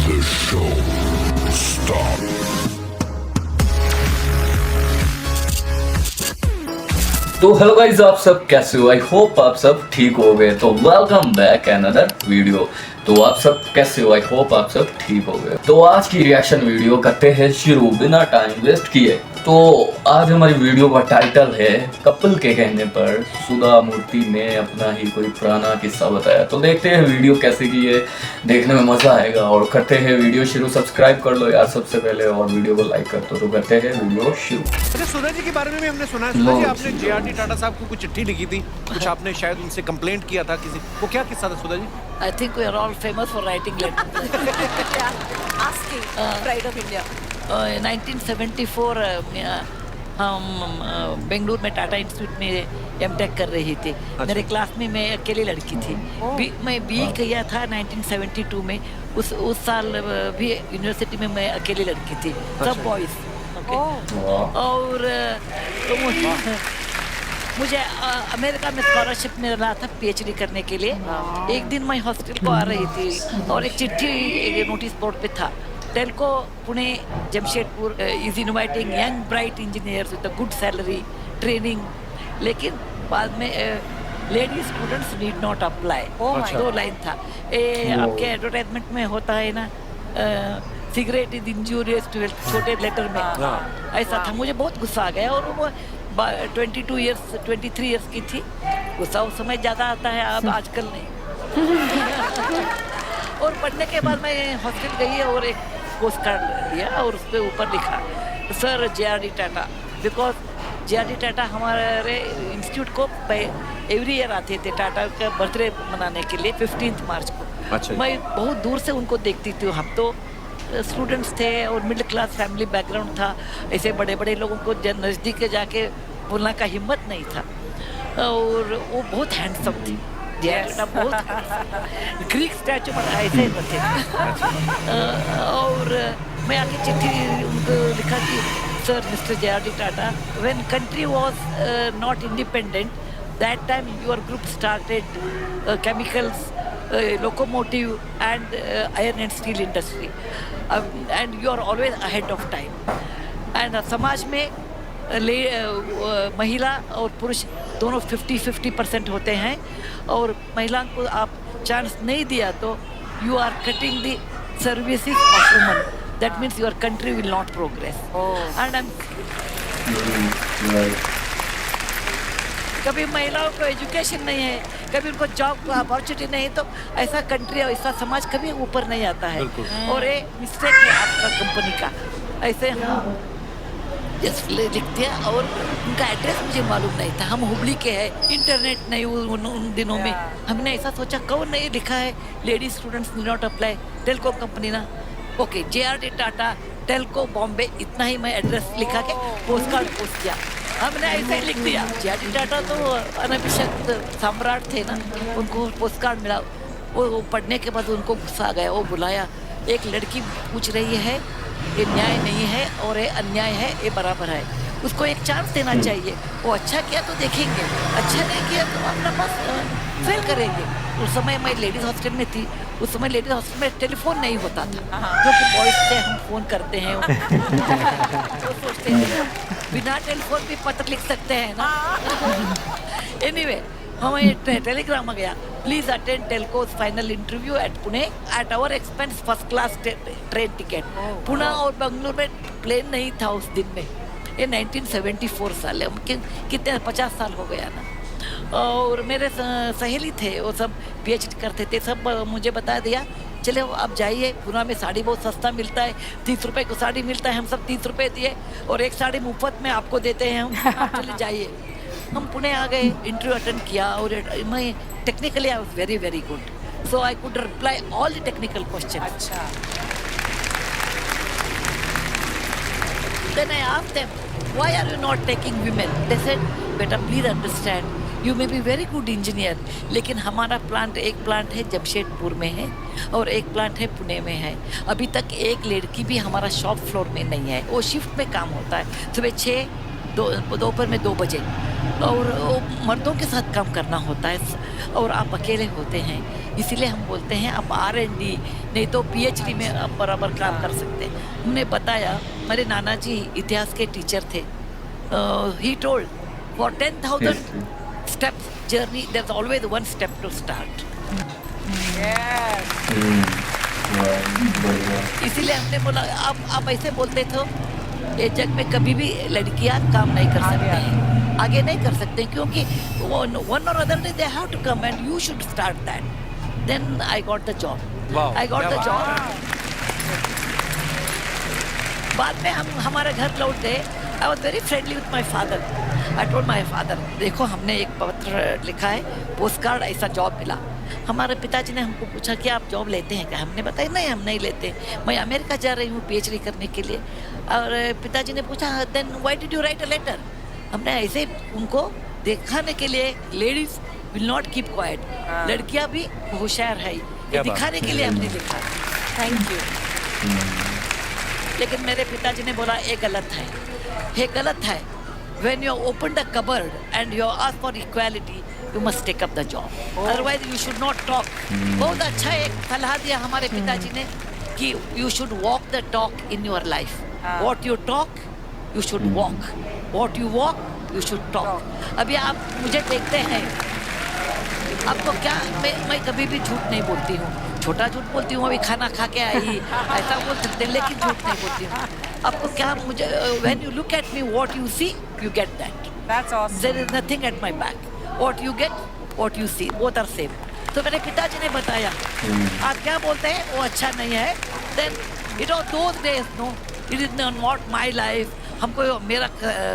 The show start. तो hello guys, आप सब कैसे हो? आई होप आप सब ठीक हो गए। तो वेलकम बैक अनदर वीडियो। तो आप सब कैसे हो? आई होप आप सब ठीक हो गए। तो आज की रिएक्शन वीडियो करते हैं शुरू बिना टाइम वेस्ट किए। तो आज हमारी वीडियो का टाइटल है कपिल के कहने पर सुधा मूर्ति ने अपना ही कोई पुराना किस्सा बताया। तो देखते हैं वीडियो कैसे की है, देखने में मजा आएगा। और करते हैं वीडियो शुरू। सब्सक्राइब कर लो यार सबसे पहले और वीडियो को लाइक कर दो। तो करते हैं वीडियो शुरू। अच्छा, सुधा जी के बारे में भी हमने सुना है। सुधा जी, आपने जेआरडी टाटा साहब को कुछ चिट्ठी लिखी थी, कुछ आपने शायद उनसे कंप्लेंट किया था किसी, वो क्या किस्सा था Sudha ji? I think we are all famous for writing letters. Asking Pride of India. 1974 हम बेंगलुरु में टाटा इंस्टीट्यूट में एमटेक कर रही थी। मेरे क्लास में मैं अकेली लड़की थी। मैं बीए किया था 1972 में। उस साल भी यूनिवर्सिटी में मैं अकेली लड़की थी, सब बॉयज। और तो मुझे अमेरिका में स्कॉलरशिप मिल रहा था पीएचडी करने के लिए। एक दिन मैं हॉस्टल को आ रही थी और एक चिट्ठी नोटिस बोर्ड पे था, Telco Pune Jamshedpur is inviting young bright engineers with a good salary training, लेकिन बाद में lady students need not apply. दो लाइन था। आपके एडवर्टाइजमेंट में होता है ना, cigarette is injurious to health, छोटे लेटर में ऐसा था। मुझे बहुत गुस्सा आ गया और वो 22 ईयर्स 23 ईयर्स की थी। गुस्सा उस समय ज़्यादा आता है, अब आजकल नहीं। और पढ़ने के बाद मैं हॉस्टल गई और एक पोस्ट कार्ड दिया और उस पर ऊपर लिखा sir JRD Tata, because JRD Tata हमारे इंस्टीट्यूट को एवरी ईयर आते थे टाटा का बर्थडे मनाने के लिए 15 मार्च को। अच्छा। मैं बहुत दूर से उनको देखती थी। हम तो स्टूडेंट्स थे और मिडिल क्लास फैमिली बैकग्राउंड था। ऐसे बड़े बड़े लोगों को नज़दीक के जाके बोलने का हिम्मत नहीं था। और वो बहुत हैंडसम थी, बहुत ग्रीक स्टैचू बना ऐसे थे। और मैं आके चिट्ठी उनको लिखा कि sir mister JRD Tata, when country was not independent, that time your group started chemicals, locomotive and iron and steel industry, and you are always ahead of time. And समाज में महिला और पुरुष दोनों 50-50% होते हैं, और महिला को आप चांस नहीं दिया तो you are cutting the services of women. That means your country will not progress. And I'm कभी महिलाओं को एजुकेशन नहीं है, कभी उनको जॉब को अपॉर्चुनिटी नहीं, तो ऐसा कंट्री और ऐसा समाज कभी ऊपर नहीं आता है। और ये मिस्टेक है आपका कंपनी का। ऐसे हम लिख दिया और उनका एड्रेस मुझे मालूम नहीं था। हम हुबली के हैं, इंटरनेट नहीं उन दिनों में। हमने ऐसा सोचा कौन नहीं लिखा है lady students need not apply, Telco company ना। ओके, जेआरडी टाटा टेल्को बॉम्बे, इतना ही मैं एड्रेस लिखा के पोस्ट कार्ड पोस्ट किया। हमने ऐसे ही लिख दिया। जेआरडी टाटा तो अनभिषिक्त सम्राट थे ना, उनको पोस्ट कार्ड मिला। वो पढ़ने के बाद उनको गुस्सा आ गया। वो बुलाया, एक लड़की पूछ रही है ये न्याय नहीं है और ये अन्याय है, ये बराबर है, उसको एक चांस देना चाहिए। वो अच्छा किया तो देखेंगे, अच्छा नहीं किया तो अपना पास फेल करेंगे। उस समय मैं लेडीज हॉस्टल में थी। उस समय लेडीज हॉस्टल में टेलीफोन नहीं होता था, क्योंकि बॉयज से हम फोन करते हैं। तो सोचते हैं बिना टेलीफोन भी पत्र लिख सकते हैं ना। एनीवे, हमें टेलीग्राम आ गया, please attend Telco's final interview at Pune at our expense, first class train ticket. Pune और बेंगलुरु में प्लेन नहीं था उस दिन में। ये 1974 साल है, कितने 50 साल हो गया ना। और मेरे सहेली थे, वो सब पीएचडी करते थे, सब मुझे बता दिया चले आप जाइए, पुणे में साड़ी बहुत सस्ता मिलता है, 30 रुपए को साड़ी मिलता है। हम सब 30 रुपए दिए और एक साड़ी मुफ्त में आपको देते हैं हम, आप चले जाइए। हम पुणे आ गए, इंटरव्यू अटेंड किया और मैं technically I was very very good, so I could reply all the technical question. अच्छा। Then I asked them, why are you not taking women? They said, बेटा please understand, you may be very good engineer, लेकिन हमारा plant, एक plant है जमशेदपुर में है और एक प्लांट है पुणे में है। अभी तक एक लड़की भी हमारा शॉप फ्लोर में नहीं है। वो शिफ्ट में काम होता है, सुबह 6 दोपहर में 2 बजे। और वो मर्दों के साथ काम करना होता है और आप अकेले होते हैं, इसीलिए हम बोलते हैं आप R&D नहीं तो PhD में आप बराबर काम कर सकते हैं। हमने बताया, मेरे नाना जी इतिहास के टीचर थे, he told for 10,000 steps journey there's always one step to start। इसीलिए हमने बोला आप ऐसे बोलते थे ये जग में कभी भी लड़कियां काम नहीं कर सकते हैं, आगे नहीं कर सकते हैं, क्योंकि one or other day they have to come and you should start that। Then I got the job। Wow, I got क्या the बात job। बाद में हम हमारे घर लौट गए। I was very friendly with my father। I told my father, देखो हमने एक पत्र लिखा है, पोस्ट कार्ड, ऐसा जॉब मिला। हमारे पिताजी ने हमको पूछा कि आप जॉब लेते हैं क्या? हमने बताया नहीं, हम नहीं लेते, मैं अमेरिका जा रही हूँ PhD करने के लिए। और पिताजी ने पूछा then why did you write a letter? हमने ऐसे उनको दिखाने के लिए, ladies will not keep quiet, लड़कियां भी होशियार है, ये दिखाने के लिए हमने लिखा। Thank you. लेकिन मेरे पिताजी ने बोला ये गलत है, ये गलत है। When you open the cupboard and you ask for equality, you must take up the job. Otherwise, you should not talk. बहुत अच्छा एक सलाह दिया हमारे पिताजी ने कि you should walk the talk in your life. What you talk, you should walk. What you walk, you should talk. अभी आप मुझे देखते हैं, आपको क्या, मैं कभी भी झूठ नहीं बोलती हूँ, छोटा झूठ बोलती हूँ, अभी खाना खा के आई ऐसा बोल सकते हैं, लेकिन झूठ नहीं बोलती हूँ। आपको क्या, मुझे when you look at me, what you see, you get that. That's awesome. There is nothing at my back. What you get, what you see, both are same. तो मेरे पिताजी ने बताया, आप क्या बोलते हैं वो अच्छा नहीं है। Then it was those days, no, it is not my life. हमको मेरा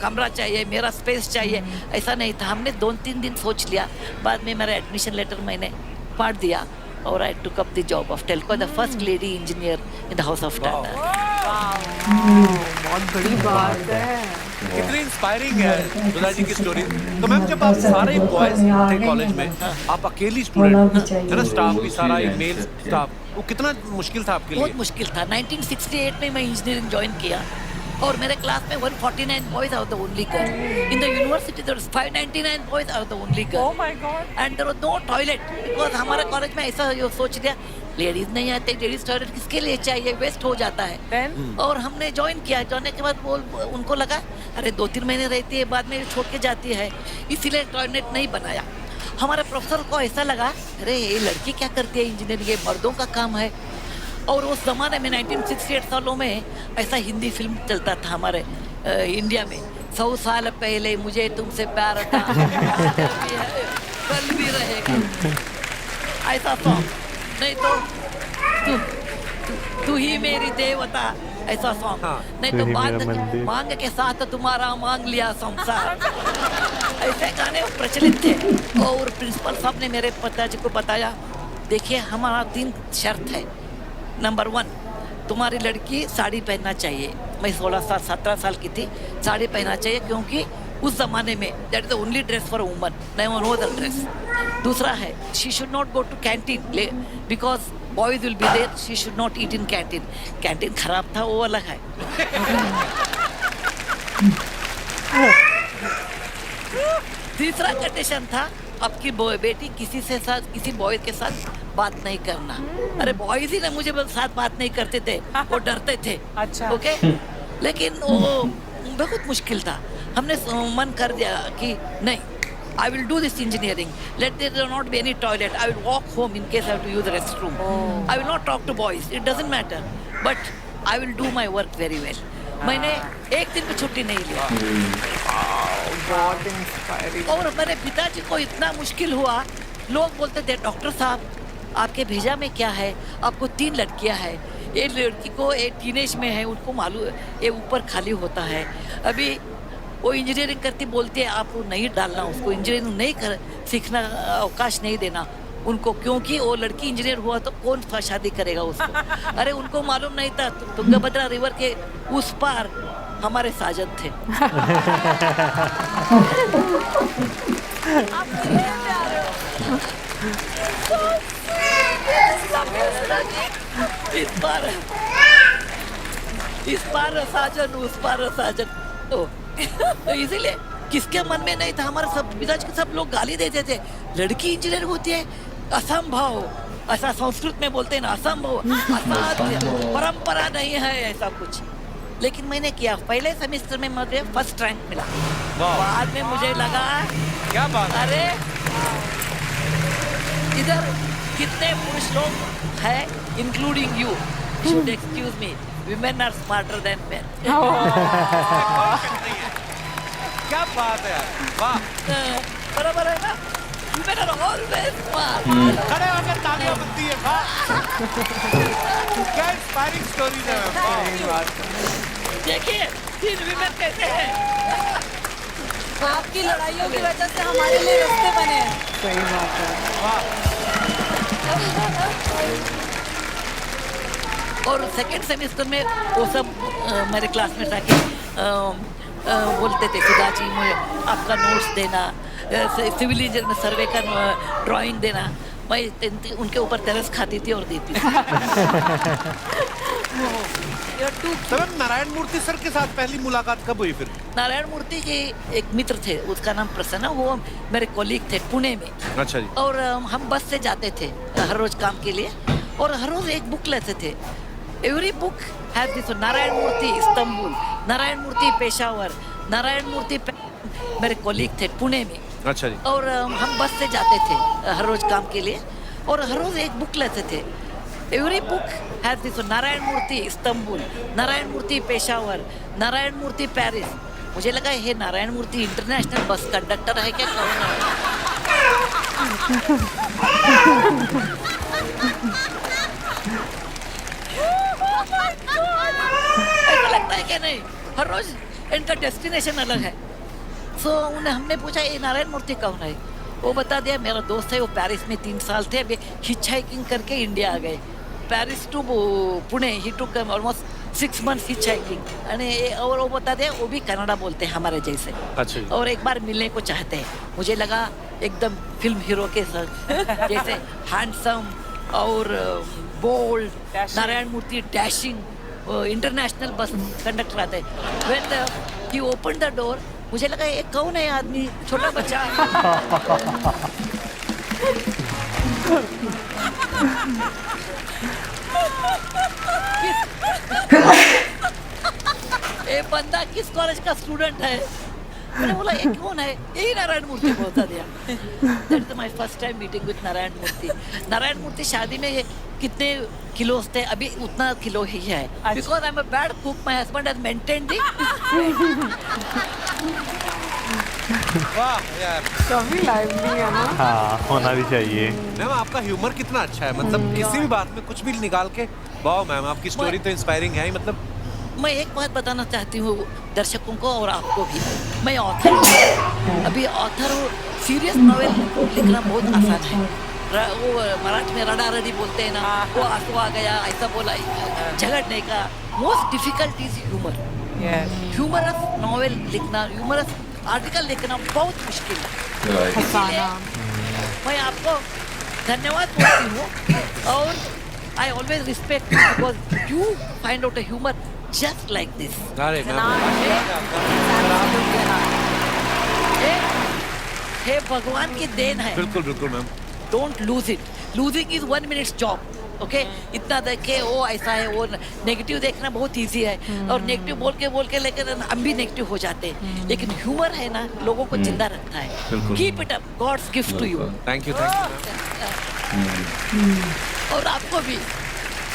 कमरा चाहिए, मेरा स्पेस चाहिए, ऐसा नहीं था। हमने 2-3 दिन सोच लिया, बाद में मेरा एडमिशन लेटर मैंने पढ़ दिया और I took up the job of Telco, the first lady engineer in the house of Tata। बहुत बड़ी बात है। कितनी इंस्पायरिंग है सुधा जी की स्टोरी। तो मैम जब आप सारे बॉयज थे कॉलेज में, आप अकेली स्टूडेंट है ना, स्टाफ भी सारा एक मेल स्टाफ, वो कितना मुश्किल था आपके लिए? बहुत मुश्किल था। 1968 में मैं इंजीनियरिंग ज्वाइन किया और मेरे क्लास में 149 boys are the only girl. In the university there was 599 boys are the only girl. Oh my God. And there was no toilet because हमारे कॉलेज में ऐसा ये सोच लिया, लेडीज नहीं आते, लेडीज टॉयलेट किसके लिए चाहिए, वेस्ट हो जाता है। Then? और हमने ज्वाइन किया, ज्वाइन के बाद वो उनको लगा अरे 2-3 महीने रहती है, बाद में छोड़ के जाती है, इसीलिए टॉयलेट नहीं बनाया। हमारे प्रोफेसर को ऐसा लगा अरे ये लड़की क्या करती है इंजीनियरिंग, ये मर्दों का काम है। और उस ज़माने में 1968 सालों में ऐसा हिंदी फिल्म चलता था हमारे इंडिया में, 100 साल पहले मुझे तुमसे प्यार था, कल भी रहेगा, ऐसा सॉन्ग, नहीं तो तू ही मेरी देवता, ऐसा सॉन्ग, नहीं तो बात मांग के साथ तुम्हारा मांग लिया संसार, ऐसे गाने प्रचलित थे। और प्रिंसिपल साहब ने मेरे पिताजी को बताया, देखिए हमारा 3 शर्त है। नंबर 1, तुम्हारी लड़की साड़ी पहनना चाहिए। मैं 17 साल की थी, साड़ी पहनना चाहिए क्योंकि उस जमाने में that is the only dress for woman, no other dress. दूसरा है she should not go to canteen because boys will be there, she should not eat in canteen. Canteen खराब था वो अलग है। तीसरा कंडीशन था आपकी बेटी किसी बॉय के साथ बात नहीं करना। अरे बॉयज ही ना मुझे साथ बात नहीं करते थे, वो डरते थे। अच्छा। ओके, लेकिन वो बहुत मुश्किल था। हमने मन कर दिया कि नहीं, I will do this engineering. Let there not be any toilet. I will walk home in case I have to use the restroom. I will not talk to boys. It doesn't matter. But I will do my work very well. मैंने एक दिन भी छुट्टी नहीं लिया। बहुत inspiring. और मेरे पिताजी को इतना मुश्किल हुआ, लोग बोलते थे डॉक्टर साहब आपके भेजा में क्या है, आपको 3 लड़कियां हैं, एक लड़की को एक टीनेज में है, उनको मालूम ये ऊपर खाली होता है, अभी वो इंजीनियरिंग करती, बोलती है आप नहीं डालना उसको, इंजीनियरिंग नहीं सीखना, अवकाश नहीं देना उनको, क्योंकि वो लड़की इंजीनियर हुआ तो कौन शादी करेगा उसको। अरे उनको मालूम नहीं था तुंगभद्रा रिवर के उस पार हमारे साजन थे। इस पार साजन, उस पार साजन, तो इसीलिए किसके मन में नहीं था, हमारे सब मिजाज के सब लोग गाली देते थे, लड़की इंजीनियर होती है, असंभव, ऐसा संस्कृत में बोलते हैं ना, असंभव, असाध्य, परंपरा नहीं है ऐसा कुछ। लेकिन मैंने किया, पहले सेमेस्टर में मुझे फर्स्ट रैंक मिला, बाद में मुझे लगा क्या बात है। अरे इधर कितने पुरुष लोग हैं, including you, should excuse me, women are smarter than men. क्या बात है यार, वाह। बराबर है ना, women are always smart. खड़े होकर तालियां बनती है, वाह। क्या इंस्पायरिंग स्टोरीज है मैम। देखिए 3 women कैसे हैं। आपकी लड़ाइयों की वजह से हमारे लिए रास्ते बने हैं। सही बात है। और सेकेंड सेमेस्टर में वो सब मेरे क्लासमेट आके बोलते थे, सुधा जी मुझे आपका नोट्स देना, सिविल इंजीनियर में सर्वे का ड्राइंग देना। मैं उनके ऊपर तरस खाती थी और देती थी। तो मैम नारायण मूर्ति सर के साथ पहली मुलाकात कब हुई फिर? नारायण मूर्ति के एक मित्र थे, उसका नाम प्रसन्न, वो मेरे कोलीग थे पुणे में। अच्छा जी। और हम बस से जाते थे हर रोज काम के लिए, और हर रोज एक बुक लेते थे। Every book has this, Narayan Murthy Istanbul, Narayan Murthy Peshawar, Narayan Murthy मेरे कोलीग थे पुणे में। अच्छा जी। और हम बस से जाते थे हर रोज काम के लिए, और हर रोज एक बुक लेते थे। Every book has this, Narayan Murthy Istanbul, Narayan Murthy Peshawar, Narayan Murthy Paris. मुझे लगा ये Narayan Murthy international bus conductor है क्या, कौन ऐसा लगता है क्या? नहीं, हर रोज इनका डेस्टिनेशन अलग है। सो उन्हें हमने पूछा ये नारायण मूर्ति कौन है, वो बता दिया मेरा दोस्त है, वो पेरिस में 3 साल थे, अभी हिच हाइकिंग करके इंडिया आ गए, Paris to Pune, he took almost 6 months hitchhiking. और वो बता दिया वो भी कन्नड़ा बोलते हैं हमारे जैसे। अच्छा जी। और एक बार मिलने को चाहते हैं। मुझे लगा एकदम फिल्म हीरो के साथ जैसे हैंडसम और बोल्ड, नारायण मूर्ति डैशिंग, इंटरनेशनल बस कंडक्टर आते हैं। When he open the door, मुझे लगा ये कौन है आदमी, छोटा बच्चा। ये बंदा किस कॉलेज का स्टूडेंट है? मैंने बोला ये कौन है, यही नारायण मूर्ति बता दिया। That's my first time meeting with Narayana Murthy. Narayana Murthy शादी में ये कितने किलोस थे, अभी उतना किलो ही है, because I am a bad cook, my husband has maintained the. वाह यार, काफी लाइवली है ना। हाँ, होना भी चाहिए। मैम आपका ह्यूमर कितना अच्छा है, मतलब किसी भी बात में कुछ भी निकाल के, वाह मैम आपकी स्टोरी तो इंस्पायरिंग है ही। मतलब मैं एक बात बताना चाहती हूँ दर्शकों को और आपको भी, मैं ऑथर हूँ। अभी ऑथर हूँ, सीरियस नॉवेल लिखना बहुत आसान है। वो मराठी में रड़ा रड़ी बोलते हैं ना, वो आंसू आ गया, ऐसा बोला, झगड़ने का। Most difficult is humour. Humorous novel लिखना, ह्यूमरस आर्टिकल लिखना बहुत मुश्किल है। इसीलिए मैं आपको धन्यवाद बोलती हूँ, और I always respect you because you find out a humour just like this. अरे हे भगवान की देन है। बिल्कुल बिल्कुल ma'am. Don't lose it, losing is 1 minute job. Okay, इतना देखे वो ऐसा है, वो नेगेटिव देखना बहुत इजी है, और नेगेटिव बोल के लेकर हम भी नेगेटिव हो जाते हैं, लेकिन ह्यूमर है ना, लोगों को जिंदा रखता है। Keep it up, God's gift to you. Thank you और आपको भी।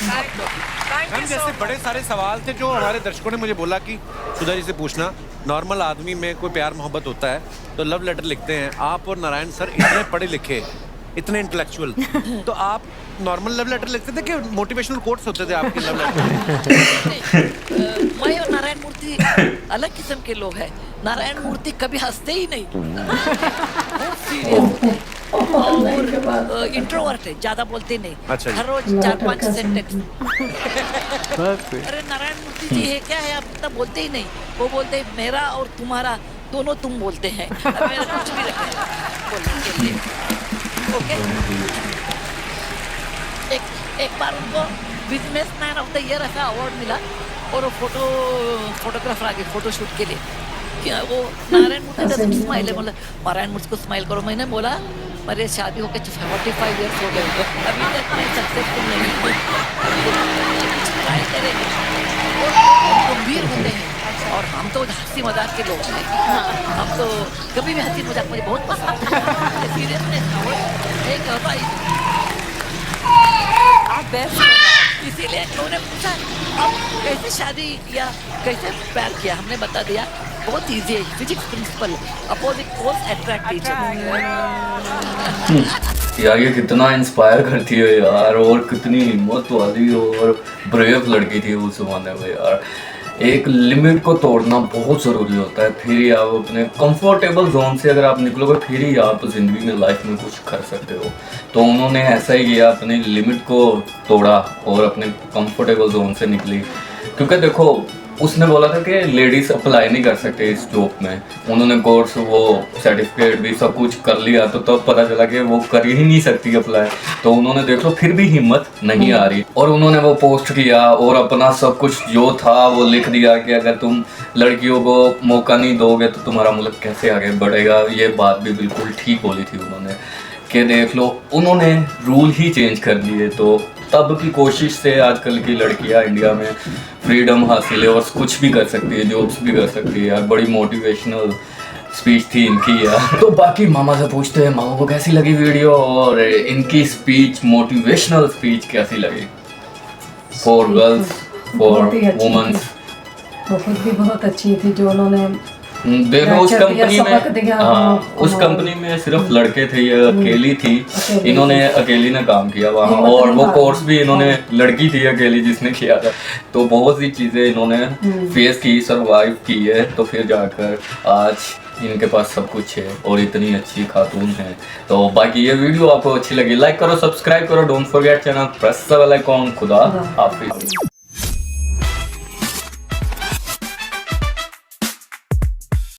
मैम जैसे बड़े सारे सवाल थे जो हमारे दर्शकों ने मुझे बोला कि सुधा जी से पूछना। नॉर्मल आदमी में कोई प्यार मोहब्बत होता है तो लव लेटर लिखते हैं, आप और नारायण सर इतने पढ़े लिखे, इतने इंटेलेक्चुअल, तो आप नॉर्मल लव लेटर लिखते थे कि मोटिवेशनल कोट्स होते थे आपके लव लेटर? मैं और नारायण मूर्ति अलग किस्म के लोग हैं। नारायण मूर्ति कभी हंसते ही नहीं, बहुत सीरियस और इंट्रोवर्ट है, ज्यादा बोलते नहीं। अच्छा जी। हर रोज 4-5 सेंटेंस। बस अरे नारायण मूर्ति जी ये क्या है, आप इतना बोलते ही नहीं। वो बोलते हैं मेरा और तुम्हारा दोनों तुम बोलते हैं, मेरा कुछ भी रखे बोलने के लिए। ओके, एक बार उनको बिजनेसमैन ऑफ द ईयर ऐसा अवार्ड मिला, और वो फोटोग्राफर आ गए फोटो शूट के लिए। क्या वो नारायण मूर्ति का स्माइल है, बोला नारायण मूर्ति को स्माइल करो। मैंने बोला मेरे शादी होकर 45 ईयर्स हो गए, अभी तक मैं सक्सेसफुल नहीं हुई। ट्राई करेंगे, गंभीर होते हैं और हम तो हंसी मजाक के लोग हैं। हम तो कभी भी हंसी मजाक मुझे बहुत पसंद है। सीरियसनेस एक आप बेस्ट इसीलिए उन्होंने पूछा अब कैसे शादी किया, कैसे प्यार किया, हमने बता दिया बहुत इजी है। Physics principle, opposite force attract teacher. यार ये कितना इंस्पायर करती है यार, और कितनी हिम्मत वाली और ब्रेव लड़की थी उस जमाने में यार। एक लिमिट को तोड़ना बहुत ज़रूरी होता है, फिर ही आप अपने कंफर्टेबल जोन से अगर आप निकलोगे फिर ही आप ज़िंदगी में लाइफ में कुछ कर सकते हो। तो उन्होंने ऐसा ही किया, अपनी लिमिट को तोड़ा और अपने कंफर्टेबल जोन से निकली। क्योंकि देखो उसने बोला था कि लेडीज़ अप्लाई नहीं कर सकते इस जॉब में। उन्होंने कोर्स वो सर्टिफिकेट भी सब कुछ कर लिया, तो तब पता चला कि वो कर ही नहीं सकती अप्लाई। तो उन्होंने देख लो फिर भी हिम्मत नहीं आ रही, और उन्होंने वो पोस्ट किया और अपना सब कुछ जो था वो लिख दिया कि अगर तुम लड़कियों को मौका नहीं दोगे तो तुम्हारा मुल्क कैसे आगे बढ़ेगा। ये बात भी बिल्कुल ठीक बोली थी उन्होंने कि देख लो उन्होंने रूल ही चेंज कर दिए। तो तब की कोशिश से आजकल की लड़कियां इंडिया में फ्रीडम हासिल है और कुछ भी कर सकती है, जॉब्स भी कर सकती है यार। बड़ी मोटिवेशनल स्पीच थी इनकी यार। तो बाकी मामा से पूछते हैं मामा को कैसी लगी वीडियो और इनकी स्पीच, मोटिवेशनल स्पीच कैसी लगी फॉर गर्ल्स, फॉर वुमेन्स। वो खुद भी बहुत अच्छी थी जो उन्होंने देखो उस कंपनी में, हाँ उस कंपनी में सिर्फ लड़के थे, ये अकेली थी, इन्होंने अकेली ने काम किया वहाँ। और वो कोर्स भी इन्होंने, लड़की थी अकेली जिसने किया था। तो बहुत सी चीज़ें इन्होंने फेस की, सरवाइव की है, तो फिर जाकर आज इनके पास सब कुछ है और इतनी अच्छी खातून है। तो बाकी ये वीडियो आपको अच्छी लगी लाइक करो, सब्सक्राइब करो, don't forget channel press the bell icon. खुदा हाफिज़।